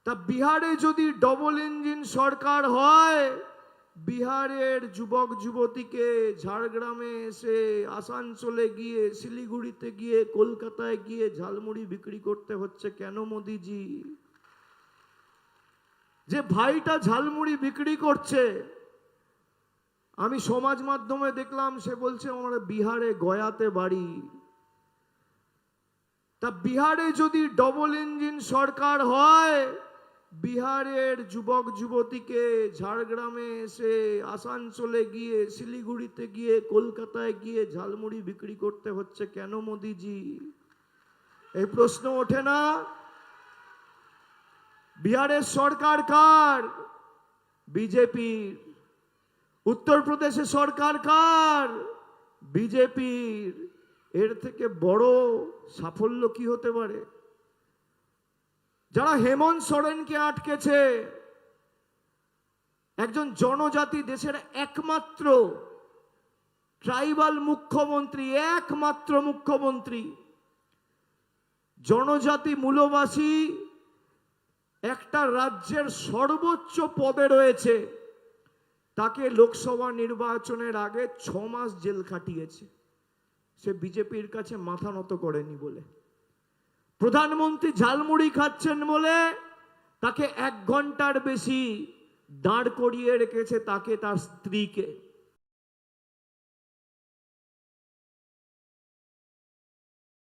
তা বিহারে যদি ডবল ইঞ্জিন সরকার হয়, বিহারের যুবক যুবতীকে ঝাড়গ্রামে এসে, আসানসোলে গিয়ে, শিলিগুড়িতে গিয়ে, কলকাতায় গিয়ে ঝালমুড়ি বিক্রি করতে হচ্ছে কেন মোদিজি? যে ভাইটা ঝালমুড়ি বিক্রি করছে, আমি সমাজ মাধ্যমে দেখলাম, সে বলছে আমার বিহারে গয়াতে বাড়ি। তা বিহারে যদি ডবল ইঞ্জিন সরকার হয়, বিহারের যুবক যুবতীকে ঝাড়গ্রামে এসে, আসানসোলে গিয়ে, শিলিগুড়িতে গিয়ে, কলকাতায় গিয়ে ঝালমুড়ি বিক্রি করতে হচ্ছে কেন মোদিজি? এই প্রশ্ন ওঠে না? বিহারের সরকার কার? বিজেপির। উত্তরপ্রদেশে সরকার কার? বিজেপির। এর থেকে বড় সাফল্য কি হতে পারে? যারা হেমন্ত সোরেনকে আটকেছে, একজন জনজাতি দেশের একমাত্র ট্রাইবাল মুখ্যমন্ত্রী, একমাত্র মুখ্যমন্ত্রী, জনজাতি মূলবাসী একটা রাজ্যের সর্বোচ্চ পদে রয়েছে, তাকে লোকসভা নির্বাচনের আগে 6 মাস জেল খাটিয়েছে। সে বিজেপির কাছে মাথা নত করেনি বলে। প্রধানমন্ত্রী ঝালমুড়ি খাচ্ছেন বলে তাকে 1 ঘন্টার বেশি দাঁড় করিয়ে রেখেছে, তাকে, তার স্ত্রীকে।